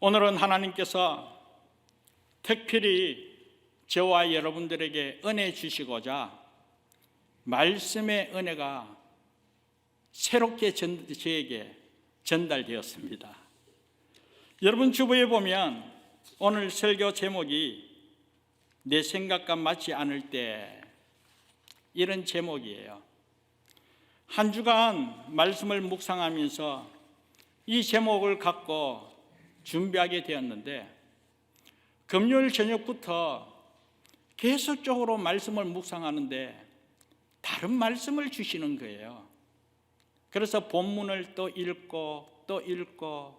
오늘은 하나님께서 특별히 저와 여러분들에게 은혜 주시고자 말씀의 은혜가 새롭게 저에게 전달되었습니다. 여러분 주부에 보면 오늘 설교 제목이 내 생각과 맞지 않을 때, 이런 제목이에요. 한 주간 말씀을 묵상하면서 이 제목을 갖고 준비하게 되었는데, 금요일 저녁부터 계속적으로 말씀을 묵상하는데 다른 말씀을 주시는 거예요. 그래서 본문을 또 읽고 또 읽고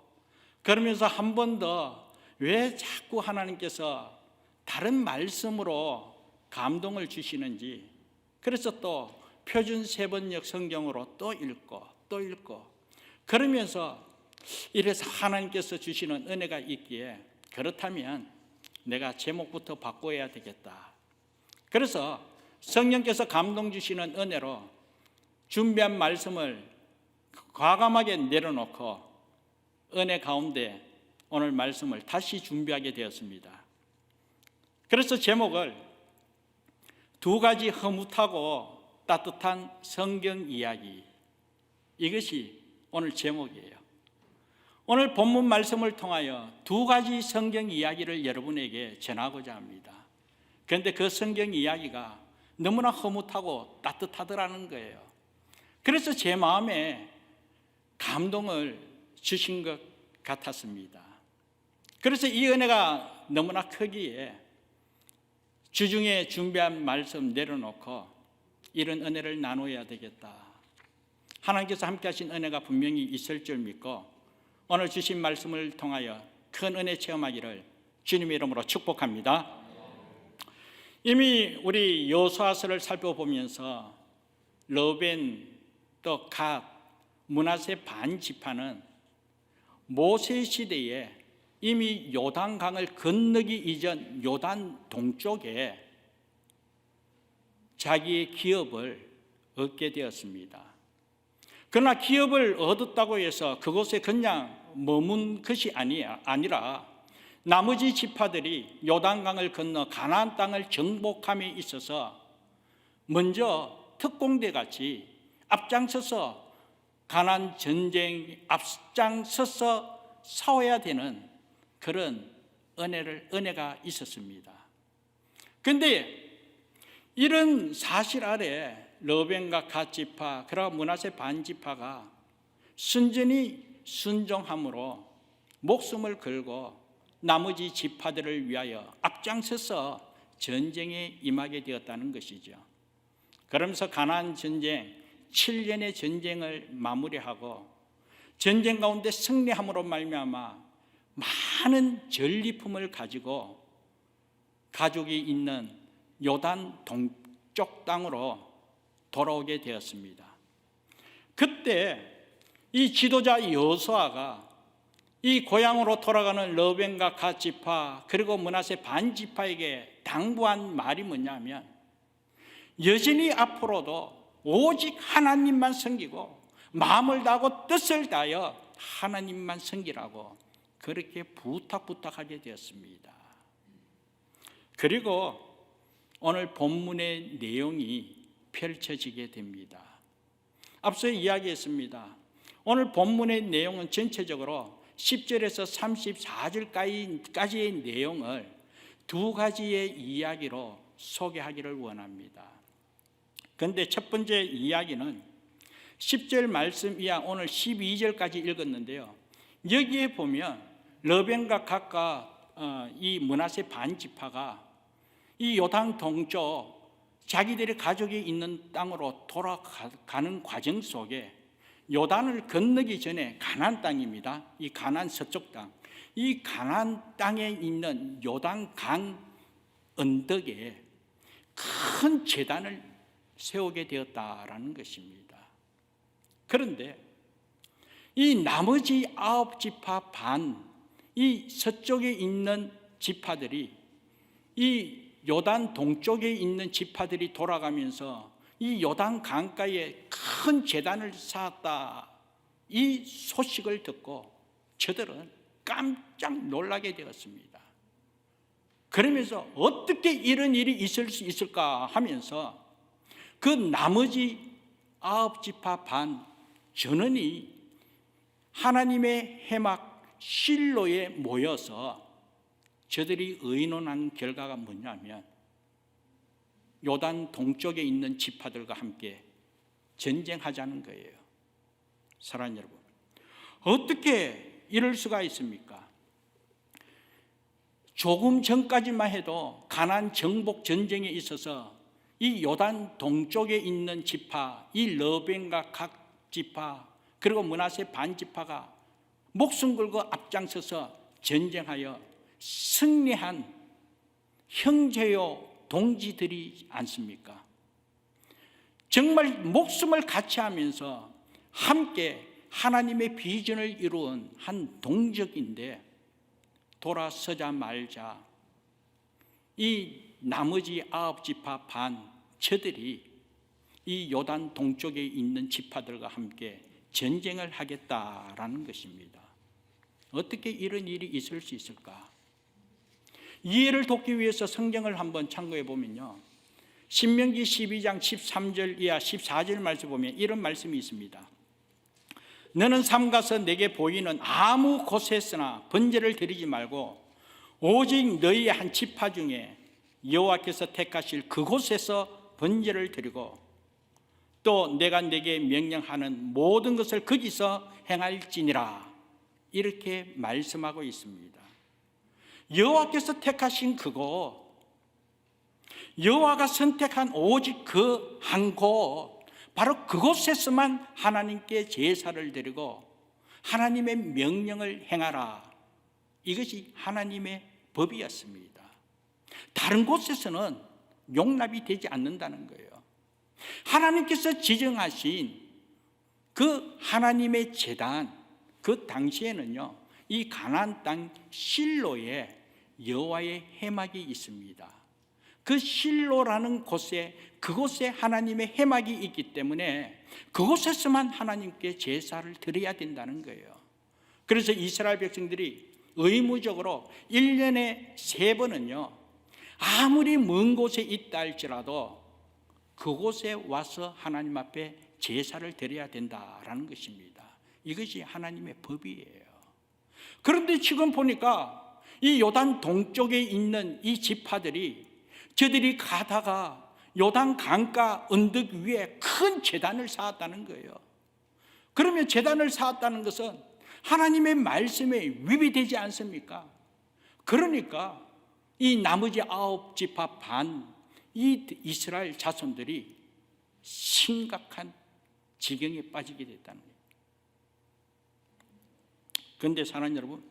그러면서 한 번 더 왜 자꾸 하나님께서 다른 말씀으로 감동을 주시는지, 그래서 또 표준 세번역 성경으로 또 읽고 또 읽고 그러면서 이래서 하나님께서 주시는 은혜가 있기에, 그렇다면 내가 제목부터 바꿔야 되겠다. 그래서 성령께서 감동 주시는 은혜로 준비한 말씀을 과감하게 내려놓고 은혜 가운데 오늘 말씀을 다시 준비하게 되었습니다. 그래서 제목을 두 가지 흐뭇하고 따뜻한 성경 이야기, 이것이 오늘 제목이에요. 오늘 본문 말씀을 통하여 두 가지 성경 이야기를 여러분에게 전하고자 합니다. 그런데 그 성경 이야기가 너무나 흐뭇하고 따뜻하더라는 거예요. 그래서 제 마음에 감동을 주신 것 같았습니다. 그래서 이 은혜가 너무나 크기에 주중에 준비한 말씀 내려놓고 이런 은혜를 나누어야 되겠다. 하나님께서 함께 하신 은혜가 분명히 있을 줄 믿고 오늘 주신 말씀을 통하여 큰 은혜 체험하기를 주님의 이름으로 축복합니다. 이미 우리 여호수아서를 살펴보면서 르벤 또 갓, 므낫세 반 지파는 모세 시대에 이미 요단강을 건너기 이전 요단 동쪽에 자기의 기업을 얻게 되었습니다. 그러나 기업을 얻었다고 해서 그곳에 그냥 머문 것이 아니라 나머지 지파들이 요단강을 건너 가나안 땅을 정복함에 있어서 먼저 특공대 같이 앞장서서 가나안 전쟁에 앞장서서 싸워야 되는 그런 은혜가 있었습니다. 그런데 이런 사실 아래 르벤과 갓 지파, 그리고 므낫세 반 지파가 순전히 순종함으로 목숨을 걸고 나머지 지파들을 위하여 앞장서서 전쟁에 임하게 되었다는 것이죠. 그러면서 가나안 전쟁 7년의 전쟁을 마무리하고 전쟁 가운데 승리함으로 말미암아 많은 전리품을 가지고 가족이 있는 요단 동쪽 땅으로 돌아오게 되었습니다. 그때 이 지도자 여호수아가 이 고향으로 돌아가는 르벤과 갓 지파 그리고 므낫세 반 지파에게 당부한 말이 뭐냐면, 여전히 앞으로도 오직 하나님만 섬기고 마음을 다하고 뜻을 다하여 하나님만 섬기라고 그렇게 부탁하게 되었습니다. 그리고 오늘 본문의 내용이 펼쳐지게 됩니다. 앞서 이야기했습니다. 오늘 본문의 내용은 전체적으로 10절에서 34절까지의 내용을 두 가지의 이야기로 소개하기를 원합니다. 그런데 첫 번째 이야기는 10절 말씀 이하 오늘 12절까지 읽었는데요. 여기에 보면 르벤과 갓과 이 므낫세 반 지파가 이 요단 동쪽 자기들의 가족이 있는 땅으로 돌아가는 과정 속에 요단을 건너기 전에 가나안 땅입니다. 이 가나안 서쪽 땅, 이 가나안 땅에 있는 요단강 언덕에 큰 제단을 세우게 되었다라는 것입니다. 그런데 이 나머지 9지파 반, 이 서쪽에 있는 지파들이, 이 요단 동쪽에 있는 지파들이 돌아가면서 이 요단 강가에 큰 제단을 쌓았다, 이 소식을 듣고 저들은 깜짝 놀라게 되었습니다. 그러면서 어떻게 이런 일이 있을 수 있을까 하면서 그 나머지 9지파 반 전원이 하나님의 해막 실로에 모여서 저들이 의논한 결과가 뭐냐면 요단 동쪽에 있는 지파들과 함께 전쟁하자는 거예요. 사랑하는 여러분, 어떻게 이럴 수가 있습니까? 조금 전까지만 해도 가나안 정복 전쟁에 있어서 이 요단 동쪽에 있는 지파, 이 르벤과 각 지파, 그리고 므낫세 반 지파가 목숨 걸고 앞장서서 전쟁하여 승리한 형제요 동지들이 않습니까? 정말 목숨을 같이 하면서 함께 하나님의 비전을 이루은 한 동족인데 돌아서자 말자 이 나머지 9지파 반 저들이 이 요단 동쪽에 있는 지파들과 함께 전쟁을 하겠다라는 것입니다. 어떻게 이런 일이 있을 수 있을까? 이해를 돕기 위해서 성경을 한번 참고해 보면요, 신명기 12장 13절 이하 14절 말씀 보면 이런 말씀이 있습니다. 너는 삼가서 내게 보이는 아무 곳에서나 번제를 드리지 말고 오직 너희의 한 지파 중에 여호와께서 택하실 그곳에서 번제를 드리고 또 내가 내게 명령하는 모든 것을 거기서 행할지니라, 이렇게 말씀하고 있습니다. 여호와께서 택하신 그곳, 여호와가 선택한 오직 그 한 곳, 바로 그곳에서만 하나님께 제사를 드리고 하나님의 명령을 행하라, 이것이 하나님의 법이었습니다. 다른 곳에서는 용납이 되지 않는다는 거예요. 하나님께서 지정하신 그 하나님의 제단, 그 당시에는요, 이 가나안 땅 실로에 여호와의 해막이 있습니다. 그 실로라는 곳에, 그곳에 하나님의 해막이 있기 때문에 그곳에서만 하나님께 제사를 드려야 된다는 거예요. 그래서 이스라엘 백성들이 의무적으로 1년에 3번은요 아무리 먼 곳에 있다 할지라도 그곳에 와서 하나님 앞에 제사를 드려야 된다라는 것입니다. 이것이 하나님의 법이에요. 그런데 지금 보니까 이 요단 동쪽에 있는 이 지파들이 저들이 가다가 요단 강가 언덕 위에 큰 제단을 쌓았다는 거예요. 그러면 제단을 쌓았다는 것은 하나님의 말씀에 위배되지 않습니까? 그러니까 이 나머지 9지파 반 이 이스라엘 자손들이 심각한 지경에 빠지게 됐다는 거예요. 그런데 사랑하는 여러분,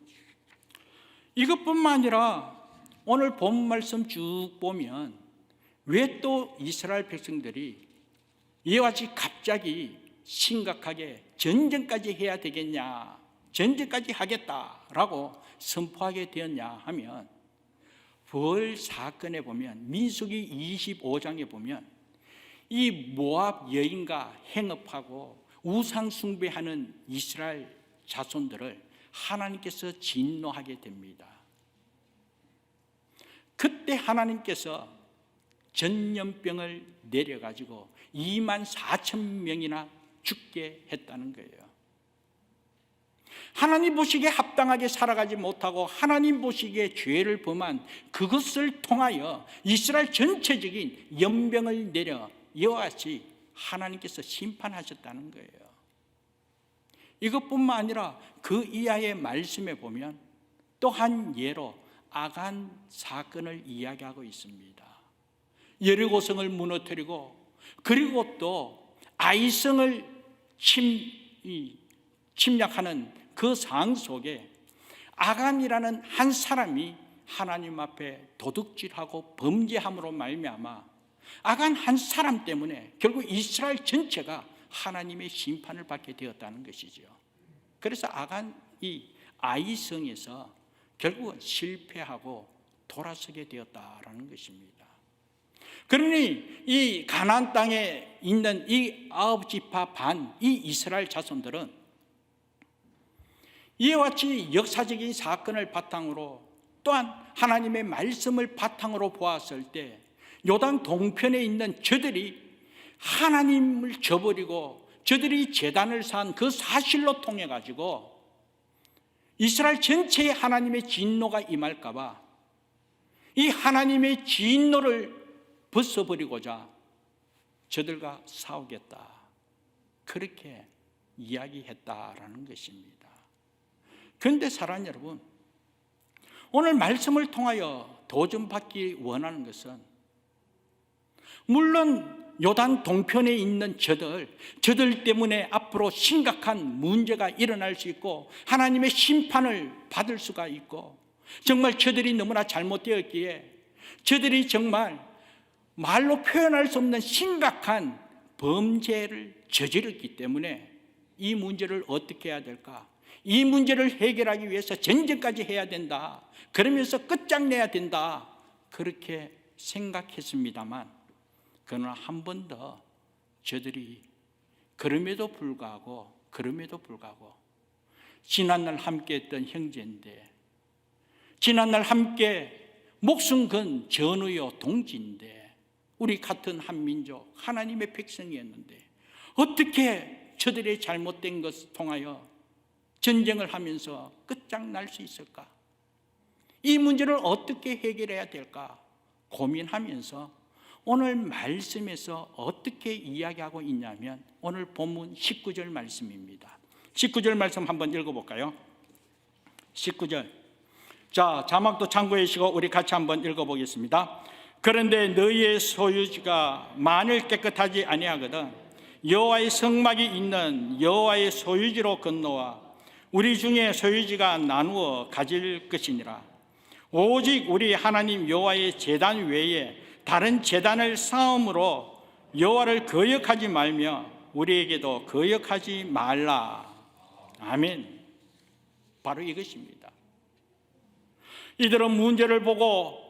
이것뿐만 아니라 오늘 본 말씀 쭉 보면 왜 또 이스라엘 백성들이 이와 같이 갑자기 심각하게 전쟁까지 해야 되겠냐, 전쟁까지 하겠다라고 선포하게 되었냐 하면, 벌 사건에 보면 민수기 25장에 보면 이 모압 여인과 행업하고 우상 숭배하는 이스라엘 자손들을 하나님께서 진노하게 됩니다. 그때 하나님께서 전염병을 내려가지고 24,000명이나 죽게 했다는 거예요. 하나님 보시기에 합당하게 살아가지 못하고 하나님 보시기에 죄를 범한 그것을 통하여 이스라엘 전체적인 연병을 내려 이와 같이 하나님께서 심판하셨다는 거예요. 이것뿐만 아니라 그 이하의 말씀에 보면 또 한 예로 아간 사건을 이야기하고 있습니다. 여리고성을 무너뜨리고 그리고 또 아이성을 침략하는 그 상황 속에 아간이라는 한 사람이 하나님 앞에 도둑질하고 범죄함으로 말미암아 아간 한 사람 때문에 결국 이스라엘 전체가 하나님의 심판을 받게 되었다는 것이죠. 그래서 아간이 아이성에서 결국은 실패하고 돌아서게 되었다라는 것입니다. 그러니 이 가나안 땅에 있는 이 9지파 반 이 이스라엘 자손들은 이와 같이 역사적인 사건을 바탕으로 또한 하나님의 말씀을 바탕으로 보았을 때 요단 동편에 있는 저들이 하나님을 저버리고 저들이 제단을 쌓은 그 사실로 통해 가지고 이스라엘 전체에 하나님의 진노가 임할까 봐 이 하나님의 진노를 벗어버리고자 저들과 싸우겠다, 그렇게 이야기했다라는 것입니다. 그런데 사랑하는 여러분, 오늘 말씀을 통하여 도전받기 원하는 것은 물론 요단 동편에 있는 저들 때문에 앞으로 심각한 문제가 일어날 수 있고 하나님의 심판을 받을 수가 있고, 정말 저들이 너무나 잘못되었기에 저들이 정말 말로 표현할 수 없는 심각한 범죄를 저질렀기 때문에 이 문제를 어떻게 해야 될까? 이 문제를 해결하기 위해서 전쟁까지 해야 된다, 그러면서 끝장내야 된다, 그렇게 생각했습니다만, 그러나 한 번 더 저들이 그럼에도 불구하고 지난날 함께했던 형제인데, 지난날 함께 목숨 건 전우요 동지인데, 우리 같은 한민족 하나님의 백성이었는데 어떻게 저들의 잘못된 것을 통하여 전쟁을 하면서 끝장날 수 있을까? 이 문제를 어떻게 해결해야 될까 고민하면서 오늘 말씀에서 어떻게 이야기하고 있냐면 오늘 본문 19절 말씀입니다. 19절 말씀 한번 읽어볼까요? 19절. 자, 자막도 참고해 주시고 우리 같이 한번 읽어보겠습니다. 그런데 너희의 소유지가 만일 깨끗하지 아니하거든 여호와의 성막이 있는 여호와의 소유지로 건너와 우리 중에 소유지가 나누어 가질 것이니라. 오직 우리 하나님 여호와의 제단 외에 다른 제단을 쌓음으로 여호와를 거역하지 말며 우리에게도 거역하지 말라. 아멘. 바로 이것입니다. 이들은 문제를 보고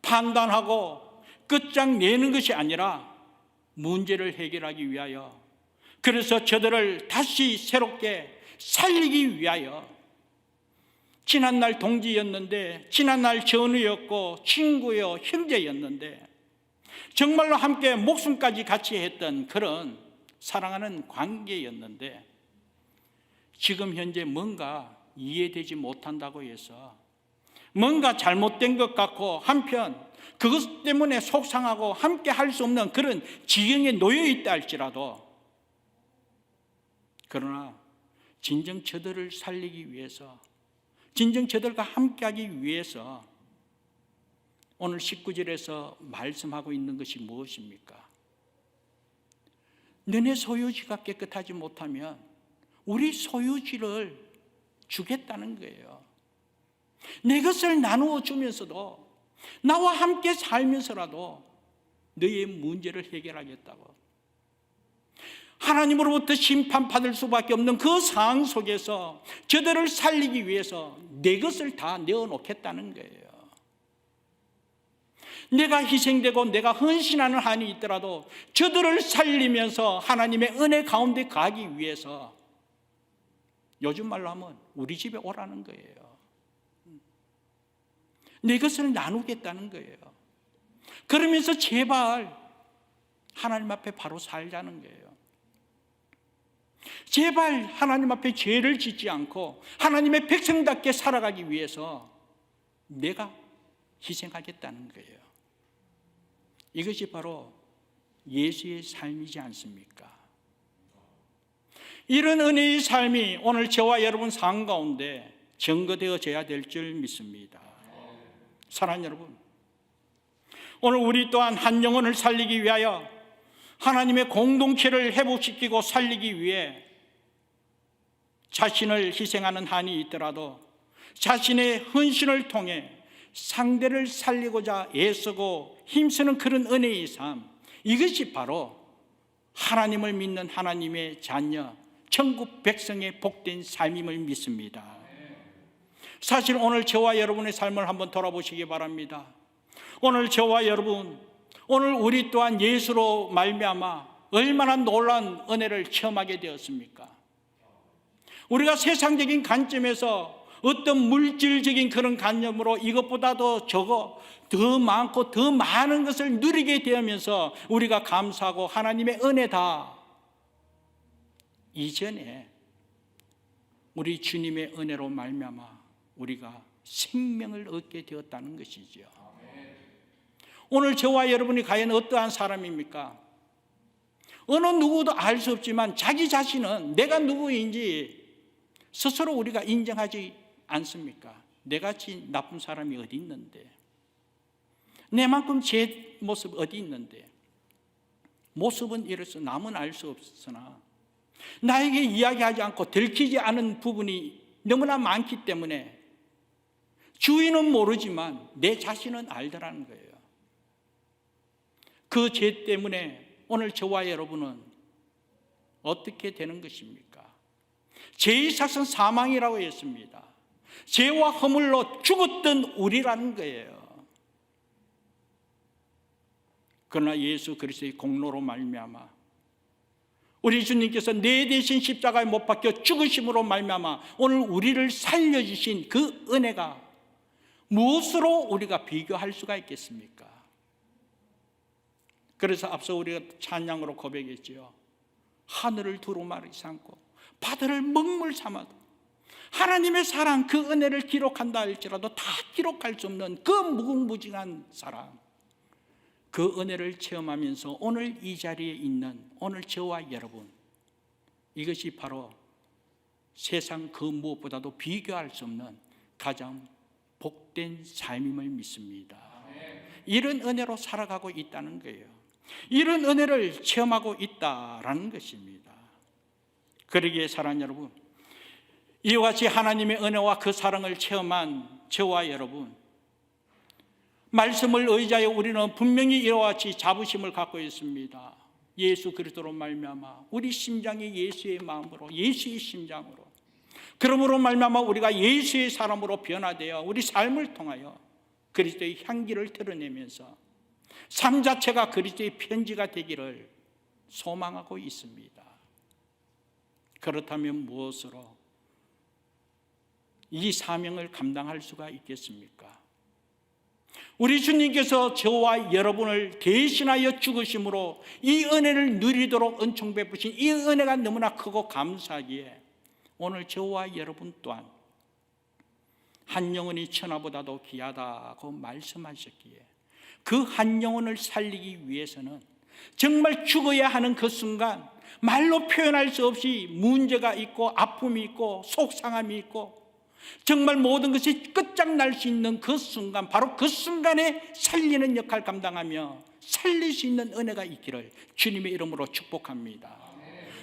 판단하고 끝장내는 것이 아니라 문제를 해결하기 위하여, 그래서 저들을 다시 새롭게 살리기 위하여, 지난날 동지였는데, 지난날 전우였고 친구요 형제였는데, 정말로 함께 목숨까지 같이 했던 그런 사랑하는 관계였는데, 지금 현재 뭔가 이해되지 못한다고 해서 뭔가 잘못된 것 같고 한편 그것 때문에 속상하고 함께 할 수 없는 그런 지경에 놓여 있다 할지라도, 그러나 진정 저들을 살리기 위해서, 진정 저들과 함께하기 위해서 오늘 19절에서 말씀하고 있는 것이 무엇입니까? 너네 소유지가 깨끗하지 못하면 우리 소유지를 주겠다는 거예요. 내 것을 나누어 주면서도, 나와 함께 살면서라도 너의 문제를 해결하겠다고. 하나님으로부터 심판받을 수밖에 없는 그 상황 속에서 저들을 살리기 위해서 내 것을 다 내어놓겠다는 거예요. 내가 희생되고 내가 헌신하는 한이 있더라도 저들을 살리면서 하나님의 은혜 가운데 가기 위해서, 요즘 말로 하면 우리 집에 오라는 거예요. 내 것을 나누겠다는 거예요. 그러면서 제발 하나님 앞에 바로 살자는 거예요. 제발 하나님 앞에 죄를 짓지 않고 하나님의 백성답게 살아가기 위해서 내가 희생하겠다는 거예요. 이것이 바로 예수의 삶이지 않습니까? 이런 은혜의 삶이 오늘 저와 여러분 삶 가운데 증거되어져야 될 줄 믿습니다. 사랑하는 여러분, 오늘 우리 또한 한 영혼을 살리기 위하여, 하나님의 공동체를 회복시키고 살리기 위해 자신을 희생하는 한이 있더라도 자신의 헌신을 통해 상대를 살리고자 애쓰고 힘쓰는 그런 은혜의 삶, 이것이 바로 하나님을 믿는 하나님의 자녀, 천국 백성의 복된 삶임을 믿습니다. 사실 오늘 저와 여러분의 삶을 한번 돌아보시기 바랍니다. 오늘 저와 여러분, 오늘 우리 또한 예수로 말미암아 얼마나 놀라운 은혜를 체험하게 되었습니까? 우리가 세상적인 관점에서 어떤 물질적인 그런 관념으로 이것보다도 더 많고 더 많은 것을 누리게 되면서 우리가 감사하고 하나님의 은혜다. 이전에 우리 주님의 은혜로 말미암아 우리가 생명을 얻게 되었다는 것이죠. 오늘 저와 여러분이 과연 어떠한 사람입니까? 어느 누구도 알 수 없지만 자기 자신은 내가 누구인지 스스로 우리가 인정하지 않습니까? 내같이 나쁜 사람이 어디 있는데, 내만큼 제 모습 어디 있는데, 모습은 이래서 남은 알 수 없으나 나에게 이야기하지 않고 들키지 않은 부분이 너무나 많기 때문에 주인은 모르지만 내 자신은 알더라는 거예요. 그 죄 때문에 오늘 저와 여러분은 어떻게 되는 것입니까? 죄의 삭은 사망이라고 했습니다. 죄와 허물로 죽었던 우리라는 거예요. 그러나 예수 그리스도의 공로로 말미암아 우리 주님께서 내 대신 십자가에 못 박혀 죽으심으로 말미암아 오늘 우리를 살려주신 그 은혜가 무엇으로 우리가 비교할 수가 있겠습니까? 그래서 앞서 우리가 찬양으로 고백했지요. 하늘을 두루마리 삼고 바다를 먹물 삼아도 하나님의 사랑, 그 은혜를 기록한다 할지라도 다 기록할 수 없는 그 무궁무진한 사랑, 그 은혜를 체험하면서 오늘 이 자리에 있는 오늘 저와 여러분, 이것이 바로 세상 그 무엇보다도 비교할 수 없는 가장 복된 삶임을 믿습니다. 이런 은혜로 살아가고 있다는 거예요. 이런 은혜를 체험하고 있다라는 것입니다. 그러기에 사랑하는 여러분, 이와 같이 하나님의 은혜와 그 사랑을 체험한 저와 여러분, 말씀을 의지하여 우리는 분명히 이와 같이 자부심을 갖고 있습니다. 예수 그리스도로 말미암아 우리 심장이 예수의 마음으로, 예수의 심장으로, 그러므로 말미암아 우리가 예수의 사람으로 변화되어 우리 삶을 통하여 그리스도의 향기를 드러내면서 삶 자체가 그리스도의 편지가 되기를 소망하고 있습니다. 그렇다면 무엇으로 이 사명을 감당할 수가 있겠습니까? 우리 주님께서 저와 여러분을 대신하여 죽으심으로 이 은혜를 누리도록 은총 베푸신 이 은혜가 너무나 크고 감사하기에 오늘 저와 여러분 또한 한 영혼이 천하보다도 귀하다고 말씀하셨기에 그 한 영혼을 살리기 위해서는 정말 죽어야 하는 그 순간 말로 표현할 수 없이 문제가 있고 아픔이 있고 속상함이 있고 정말 모든 것이 끝장날 수 있는 그 순간, 바로 그 순간에 살리는 역할을 감당하며 살릴 수 있는 은혜가 있기를 주님의 이름으로 축복합니다.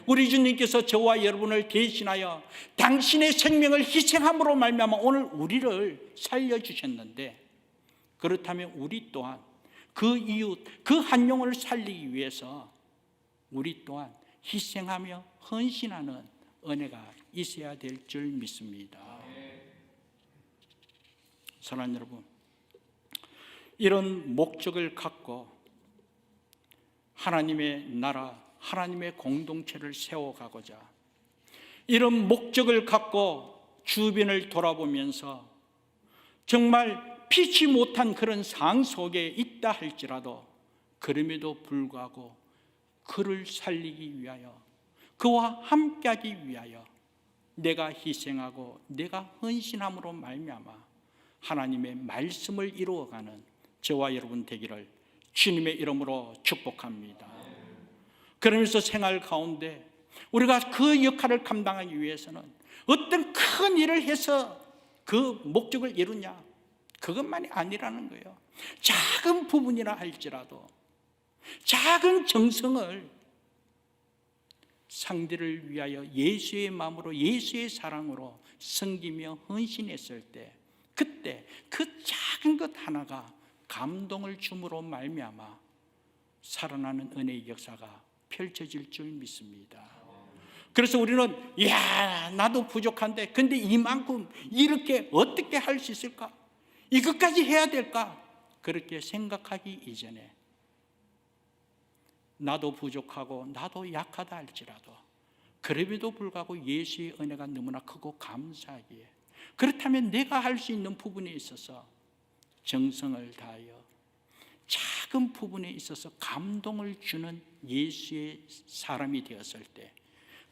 우리 주님께서 저와 여러분을 대신하여 당신의 생명을 희생함으로 말미암아 오늘 우리를 살려주셨는데, 그렇다면 우리 또한 그 이웃, 그 한 영혼을 살리기 위해서 우리 또한 희생하며 헌신하는 은혜가 있어야 될 줄 믿습니다. 사랑하는 여러분, 이런 목적을 갖고 하나님의 나라, 하나님의 공동체를 세워가고자 이런 목적을 갖고 주변을 돌아보면서 정말 피치 못한 그런 상 속에 있다 할지라도 그럼에도 불구하고 그를 살리기 위하여, 그와 함께하기 위하여 내가 희생하고 내가 헌신함으로 말미암아 하나님의 말씀을 이루어가는 저와 여러분 되기를 주님의 이름으로 축복합니다. 그러면서 생활 가운데 우리가 그 역할을 감당하기 위해서는 어떤 큰 일을 해서 그 목적을 이루냐, 그것만이 아니라는 거예요. 작은 부분이라 할지라도 작은 정성을 상대를 위하여 예수의 마음으로, 예수의 사랑으로 섬기며 헌신했을 때, 그때 그 작은 것 하나가 감동을 줌으로 말미암아 살아나는 은혜의 역사가 펼쳐질 줄 믿습니다. 그래서 우리는 나도 부족한데 근데 이만큼 이렇게 어떻게 할 수 있을까? 이것까지 해야 될까? 그렇게 생각하기 이전에 나도 부족하고 나도 약하다 할지라도 그럼에도 불구하고 예수의 은혜가 너무나 크고 감사하기에, 그렇다면 내가 할 수 있는 부분에 있어서 정성을 다하여 작은 부분에 있어서 감동을 주는 예수의 사람이 되었을 때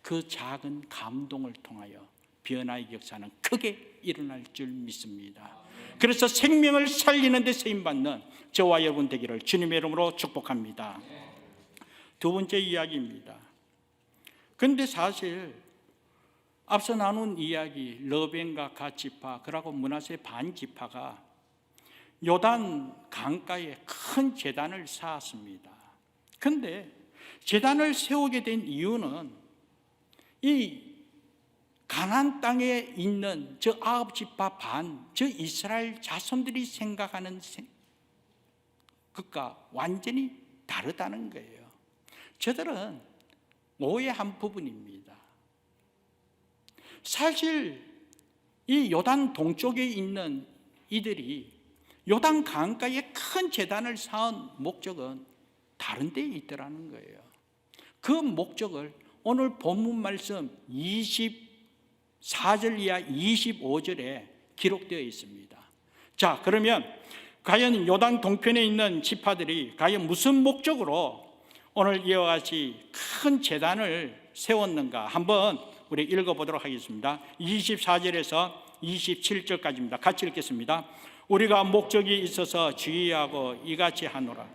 그 작은 감동을 통하여 변화의 역사는 크게 일어날 줄 믿습니다. 그래서 생명을 살리는 데 쓰임받는 저와 여러분 되기를 주님의 이름으로 축복합니다. 두 번째 이야기입니다. 그런데 사실 앞서 나눈 이야기, 르벤과 갓 지파, 그리고 므낫세 반 지파가 요단 강가에 큰 제단을 쌓았습니다. 그런데 제단을 세우게 된 이유는 이 가나안 땅에 있는 저 아홉 지파 반, 저 이스라엘 자손들이 생각하는 것과 완전히 다르다는 거예요. 저들은 오해한 부분입니다. 사실 이 요단 동쪽에 있는 이들이 요단 강가에 큰 제단을 쌓은 목적은 다른 데에 있더라는 거예요. 그 목적을 오늘 본문 말씀 24절 이하 25절에 기록되어 있습니다. 자, 그러면 과연 요단 동편에 있는 지파들이 과연 무슨 목적으로 오늘 이와 같이 큰 제단을 세웠는가 한번 우리 읽어보도록 하겠습니다. 24절에서 27절까지입니다. 같이 읽겠습니다. 우리가 목적이 있어서 주의하고 이같이 하노라.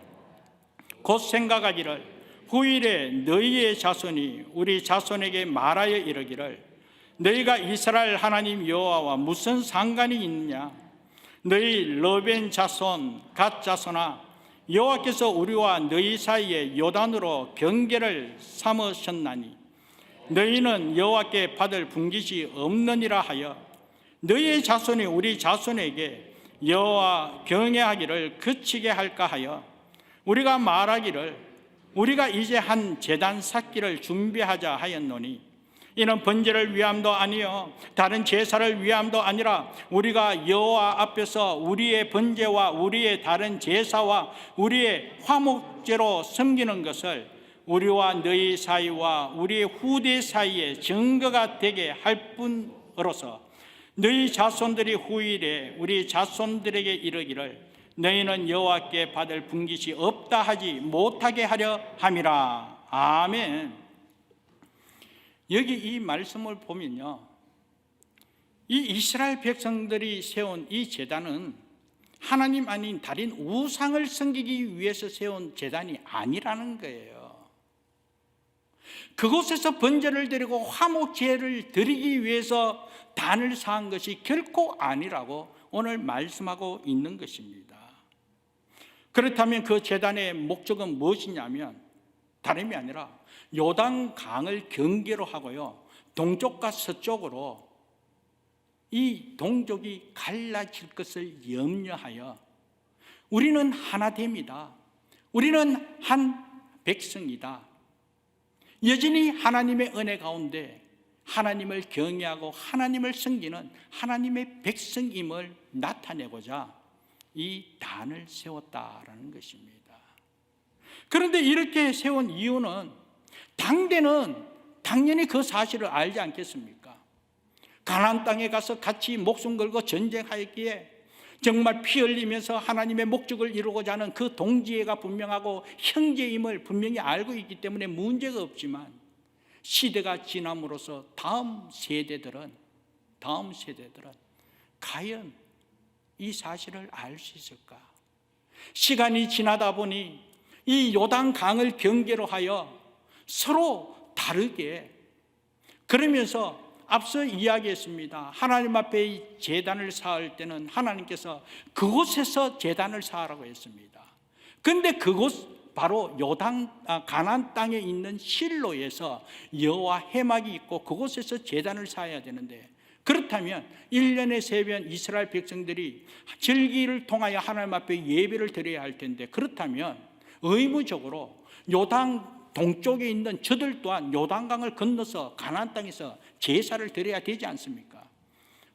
곧 생각하기를 후일에 너희의 자손이 우리 자손에게 말하여 이르기를 너희가 이스라엘 하나님 여호와와 무슨 상관이 있느냐. 너희 르벤 자손 갓 자손아, 여호와께서 우리와 너희 사이에 요단으로 경계를 삼으셨나니 너희는 여호와께 받을 분깃이 없느니라 하여 너희의 자손이 우리 자손에게 여호와 경외하기를 그치게 할까 하여 우리가 말하기를 우리가 이제 한 제단 쌓기를 준비하자 하였노니 이는 번제를 위함도 아니요 다른 제사를 위함도 아니라 우리가 여호와 앞에서 우리의 번제와 우리의 다른 제사와 우리의 화목제로 섬기는 것을 우리와 너희 사이와 우리의 후대 사이에 증거가 되게 할 뿐으로서 너희 자손들이 후일에 우리 자손들에게 이르기를 너희는 여호와께 받을 분깃이 없다 하지 못하게 하려 함이라. 아멘. 여기 이 말씀을 보면요, 이 이스라엘 백성들이 세운 이 제단은 하나님 아닌 다른 우상을 섬기기 위해서 세운 제단이 아니라는 거예요. 그곳에서 번제를 드리고 화목제를 드리기 위해서 단을 쌓은 것이 결코 아니라고 오늘 말씀하고 있는 것입니다. 그렇다면 그 제단의 목적은 무엇이냐면 다름이 아니라 요단 강을 경계로 하고요, 동쪽과 서쪽으로 이 동족이 갈라질 것을 염려하여 우리는 하나 됩니다. 우리는 한 백성이다. 여전히 하나님의 은혜 가운데 하나님을 경외하고 하나님을 섬기는 하나님의 백성임을 나타내고자 이 단을 세웠다라는 것입니다. 그런데 이렇게 세운 이유는 당대는 당연히 그 사실을 알지 않겠습니까? 가나안 땅에 가서 같이 목숨 걸고 전쟁하였기에 정말 피 흘리면서 하나님의 목적을 이루고자 하는 그 동지애가 분명하고 형제임을 분명히 알고 있기 때문에 문제가 없지만 시대가 지남으로써 다음 세대들은 과연 이 사실을 알 수 있을까? 시간이 지나다 보니 이 요단 강을 경계로 하여 서로 다르게, 그러면서 앞서 이야기했습니다. 하나님 앞에 이 제단을 쌓을 때는 하나님께서 그곳에서 제단을 쌓으라고 했습니다. 그런데 그곳 바로 가나안 땅에 있는 실로에서 여호와 회막이 있고 그곳에서 제단을 쌓아야 되는데, 그렇다면 1년에 3번 이스라엘 백성들이 절기를 통하여 하나님 앞에 예배를 드려야 할 텐데, 그렇다면 의무적으로 요단 동쪽에 있는 저들 또한 요단강을 건너서 가나안 땅에서 제사를 드려야 되지 않습니까?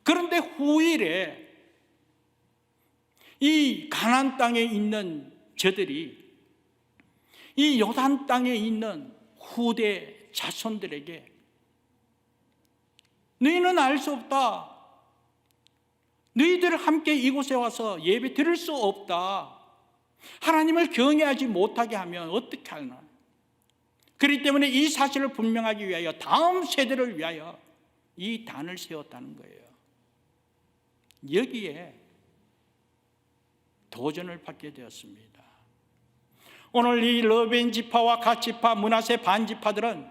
그런데 후일에 이 가나안 땅에 있는 저들이 이 요단 땅에 있는 후대 자손들에게 너희는 알 수 없다. 너희들 함께 이곳에 와서 예배 드릴 수 없다. 하나님을 경외하지 못하게 하면 어떻게 하나? 그렇기 때문에 이 사실을 분명하기 위하여 다음 세대를 위하여 이 단을 세웠다는 거예요. 여기에 도전을 받게 되었습니다. 오늘 이 러벤 지파와 갓 지파, 므낫세 반 지파들은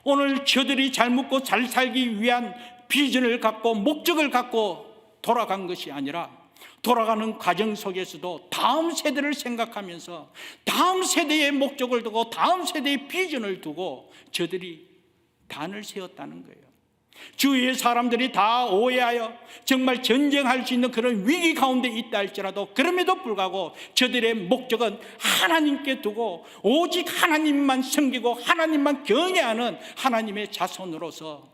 오늘 저들이 잘 먹고 잘 살기 위한 비전을 갖고 목적을 갖고 돌아간 것이 아니라 돌아가는 과정 속에서도 다음 세대를 생각하면서 다음 세대의 목적을 두고 다음 세대의 비전을 두고 저들이 단을 세웠다는 거예요. 주위의 사람들이 다 오해하여 정말 전쟁할 수 있는 그런 위기 가운데 있다 할지라도 그럼에도 불구하고 저들의 목적은 하나님께 두고 오직 하나님만 섬기고 하나님만 경외하는 하나님의 자손으로서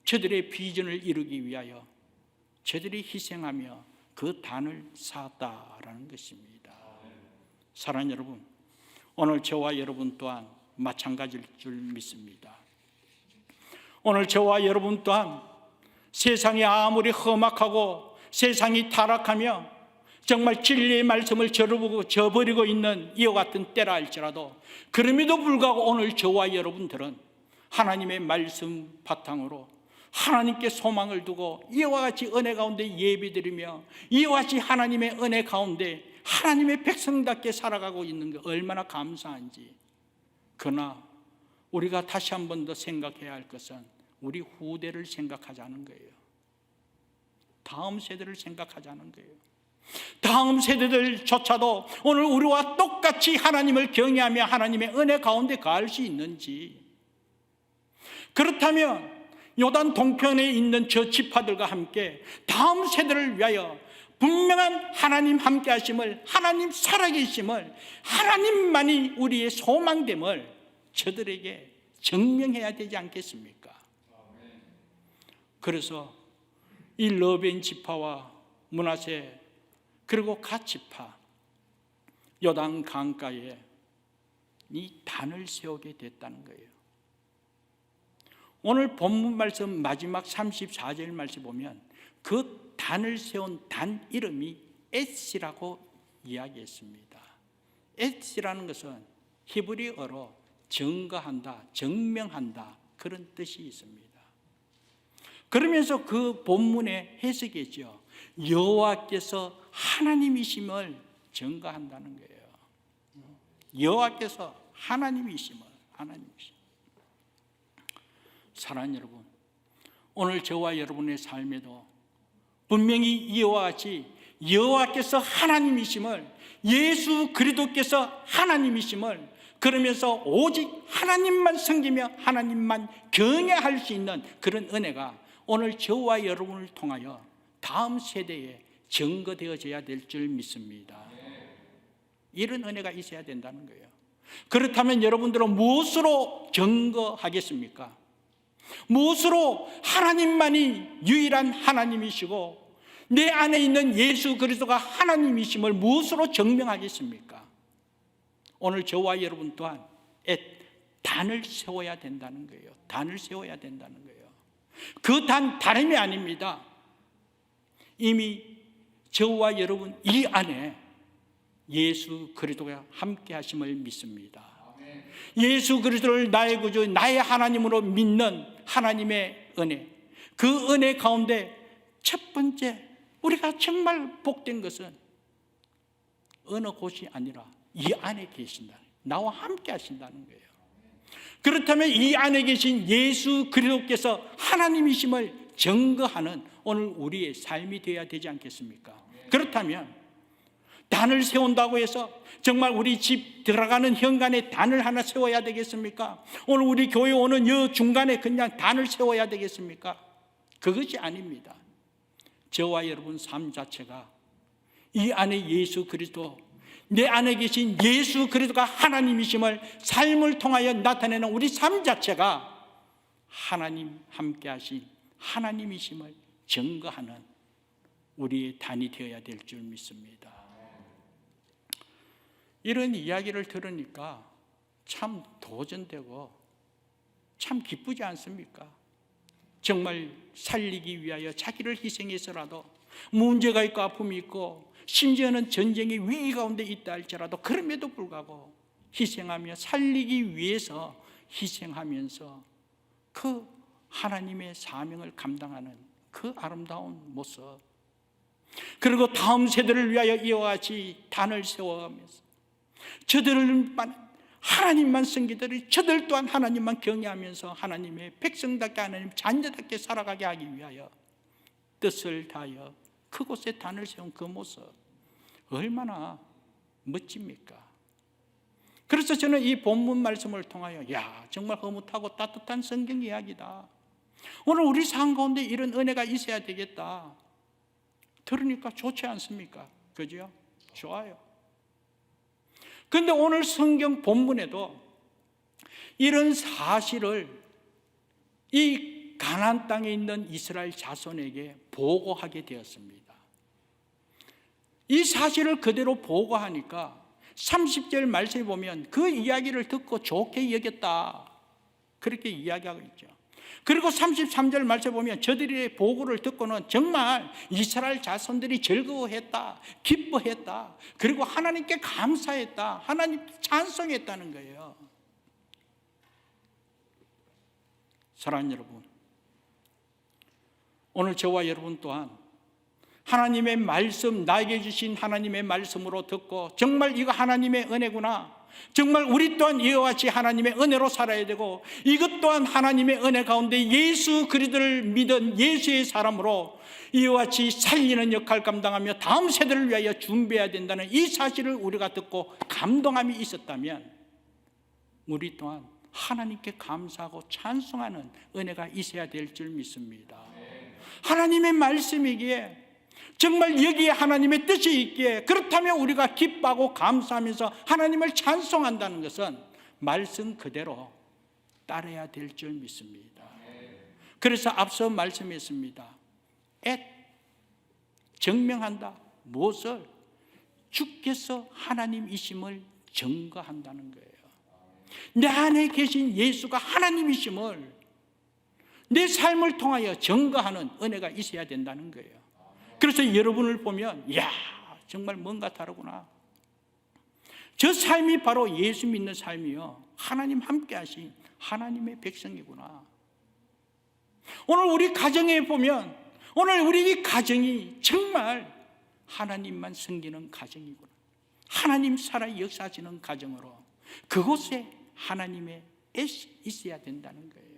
저들의 비전을 이루기 위하여 저들이 희생하며 그 단을 쌓았다라는 것입니다. 사랑하는 여러분, 오늘 저와 여러분 또한 마찬가지일 줄 믿습니다. 오늘 저와 여러분 또한 세상이 아무리 험악하고 세상이 타락하며 정말 진리의 말씀을 저버리고 있는 이와 같은 때라 할지라도 그럼에도 불구하고 오늘 저와 여러분들은 하나님의 말씀 바탕으로 하나님께 소망을 두고 이와 같이 은혜 가운데 예배드리며 이와 같이 하나님의 은혜 가운데 하나님의 백성답게 살아가고 있는 게 얼마나 감사한지. 그러나 우리가 다시 한 번 더 생각해야 할 것은 우리 후대를 생각하자는 거예요. 다음 세대를 생각하자는 거예요. 다음 세대들조차도 오늘 우리와 똑같이 하나님을 경외하며 하나님의 은혜 가운데 가할 수 있는지. 그렇다면 요단 동편에 있는 저 지파들과 함께 다음 세대를 위하여 분명한 하나님 함께 하심을, 하나님 살아계심을, 하나님만이 우리의 소망됨을 저들에게 증명해야 되지 않겠습니까? 그래서 이 러벤 지파와 므낫세 그리고 갓 지파 요단 강가에 이 단을 세우게 됐다는 거예요. 오늘 본문 말씀 마지막 34절 말씀 보면 그 단을 세운 단 이름이 엣이라고 이야기했습니다. 엣이라는 것은 히브리어로 증거한다, 증명한다 그런 뜻이 있습니다. 그러면서 그 본문의 해석이죠. 여호와께서 하나님이심을 증거한다는 거예요. 여호와께서 하나님이심을. 사랑하는 여러분, 오늘 저와 여러분의 삶에도 분명히 이와 같이 여호와께서 하나님이심을, 예수 그리스도께서 하나님이심을, 그러면서 오직 하나님만 섬기며 하나님만 경외할 수 있는 그런 은혜가 오늘 저와 여러분을 통하여 다음 세대에 증거되어져야 될 줄 믿습니다. 이런 은혜가 있어야 된다는 거예요. 그렇다면 여러분들은 무엇으로 증거하겠습니까? 무엇으로 하나님만이 유일한 하나님이시고 내 안에 있는 예수 그리스도가 하나님이심을 무엇으로 증명하겠습니까? 오늘 저와 여러분 또한 단을 세워야 된다는 거예요. 단을 세워야 된다는 거예요. 그 단 다름이 아닙니다. 이미 저와 여러분 이 안에 예수 그리스도가 함께 하심을 믿습니다. 예수 그리스도를 나의 구주, 나의 하나님으로 믿는 하나님의 은혜, 그 은혜 가운데 첫 번째 우리가 정말 복된 것은 어느 곳이 아니라 이 안에 계신다, 나와 함께 하신다는 거예요. 그렇다면 이 안에 계신 예수 그리스도께서 하나님이심을 증거하는 오늘 우리의 삶이 되어야 되지 않겠습니까? 그렇다면 단을 세운다고 해서 정말 우리 집 들어가는 현관에 단을 하나 세워야 되겠습니까? 오늘 우리 교회 오는 여 중간에 그냥 단을 세워야 되겠습니까? 그것이 아닙니다. 저와 여러분 삶 자체가 이 안에 예수 그리스도, 내 안에 계신 예수 그리스도가 하나님이심을 삶을 통하여 나타내는 우리 삶 자체가 하나님 함께 하신 하나님이심을 증거하는 우리의 단이 되어야 될 줄 믿습니다. 이런 이야기를 들으니까 참 도전되고 참 기쁘지 않습니까? 정말 살리기 위하여 자기를 희생해서라도 문제가 있고 아픔이 있고 심지어는 전쟁의 위기 가운데 있다 할지라도 그럼에도 불구하고 희생하며 살리기 위해서 희생하면서 그 하나님의 사명을 감당하는 그 아름다운 모습, 그리고 다음 세대를 위하여 이와 같이 단을 세워가면서 저들만 하나님만 섬기더니 저들 또한 하나님만 경외하면서 하나님의 백성답게 하나님 자녀답게 살아가게 하기 위하여 뜻을 다하여 그곳에 단을 세운 그 모습 얼마나 멋집니까? 그래서 저는 이 본문 말씀을 통하여 정말 흐뭇하고 따뜻한 성경 이야기다. 오늘 우리 삶 가운데 이런 은혜가 있어야 되겠다. 들으니까 좋지 않습니까? 그죠? 좋아요. 그런데 오늘 성경 본문에도 이런 사실을 이 가나안 땅에 있는 이스라엘 자손에게 보고하게 되었습니다. 이 사실을 그대로 보고하니까 30절 말씀에 보면 그 이야기를 듣고 좋게 여겼다, 그렇게 이야기하고 있죠. 그리고 33절 말씀에 보면 저들의 보고를 듣고는 정말 이스라엘 자손들이 즐거워했다, 기뻐했다, 그리고 하나님께 감사했다, 하나님께 찬송했다는 거예요. 사랑하는 여러분, 오늘 저와 여러분 또한 하나님의 말씀, 나에게 주신 하나님의 말씀으로 듣고 정말 이거 하나님의 은혜구나, 정말 우리 또한 이와 같이 하나님의 은혜로 살아야 되고 이것 또한 하나님의 은혜 가운데 예수 그리스도를 믿은 예수의 사람으로 이와 같이 살리는 역할을 감당하며 다음 세대를 위하여 준비해야 된다는 이 사실을 우리가 듣고 감동함이 있었다면 우리 또한 하나님께 감사하고 찬송하는 은혜가 있어야 될 줄 믿습니다. 하나님의 말씀이기에 정말 여기에 하나님의 뜻이 있기에 그렇다면 우리가 기뻐하고 감사하면서 하나님을 찬송한다는 것은 말씀 그대로 따라야 될 줄 믿습니다. 그래서 앞서 말씀했습니다. 증명한다. 무엇을? 주께서 하나님이심을 증거한다는 거예요. 내 안에 계신 예수가 하나님이심을 내 삶을 통하여 증거하는 은혜가 있어야 된다는 거예요. 그래서 여러분을 보면 정말 뭔가 다르구나. 저 삶이 바로 예수 믿는 삶이요, 하나님 함께 하신 하나님의 백성이구나. 오늘 우리 가정에 보면 오늘 우리 가정이 정말 하나님만 섬기는 가정이구나. 하나님 살아 역사하시는 가정으로 그곳에 하나님의 애시 있어야 된다는 거예요.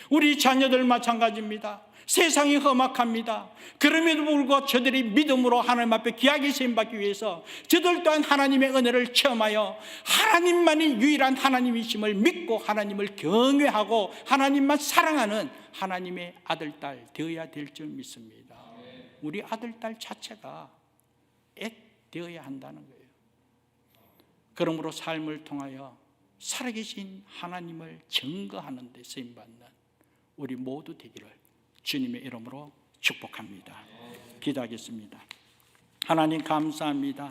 우리 자녀들 마찬가지입니다. 세상이 험악합니다. 그럼에도 불구하고 저들이 믿음으로 하나님 앞에 귀하게 쓰임받기 위해서 저들 또한 하나님의 은혜를 체험하여 하나님만이 유일한 하나님이심을 믿고 하나님을 경외하고 하나님만 사랑하는 하나님의 아들, 딸 되어야 될 줄 믿습니다. 우리 아들, 딸 자체가 애 되어야 한다는 거예요. 그러므로 삶을 통하여 살아계신 하나님을 증거하는 데 쓰임받는 우리 모두 되기를 주님의 이름으로 축복합니다. 기도하겠습니다. 하나님 감사합니다.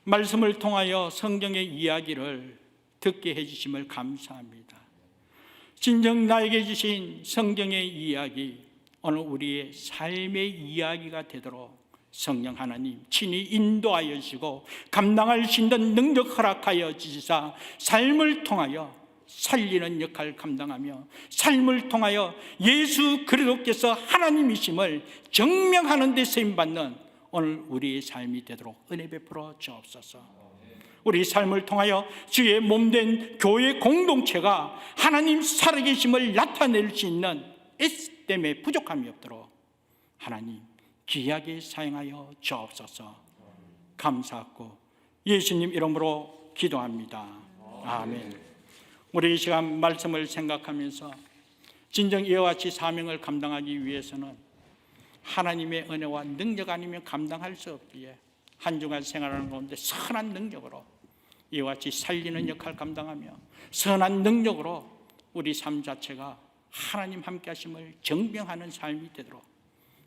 말씀을 통하여 성경의 이야기를 듣게 해주심을 감사합니다. 진정 나에게 주신 성경의 이야기, 오늘 우리의 삶의 이야기가 되도록 성령 하나님 친히 인도하여 주시고 감당할 수 있는 능력 허락하여 주시사 삶을 통하여 살리는 역할을 감당하며 삶을 통하여 예수 그리스도께서 하나님이심을 증명하는 데 쓰임받는 오늘 우리의 삶이 되도록 은혜 베풀어 주옵소서. 우리 삶을 통하여 주의 몸된 교회 공동체가 하나님 살아계심을 나타낼 수 있는 애쓰 때문에 부족함이 없도록 하나님 귀하게 사용하여 주옵소서. 감사하고 예수님 이름으로 기도합니다. 아멘. 우리 이 시간 말씀을 생각하면서 진정 이와 같이 사명을 감당하기 위해서는 하나님의 은혜와 능력 아니면 감당할 수 없기에 한 주간 생활하는 가운데 선한 능력으로 이와 같이 살리는 역할을 감당하며 선한 능력으로 우리 삶 자체가 하나님 함께 하심을 증명하는 삶이 되도록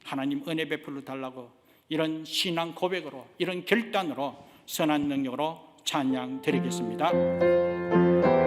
하나님 은혜 베풀어 달라고 이런 신앙 고백으로 이런 결단으로 선한 능력으로 찬양 드리겠습니다.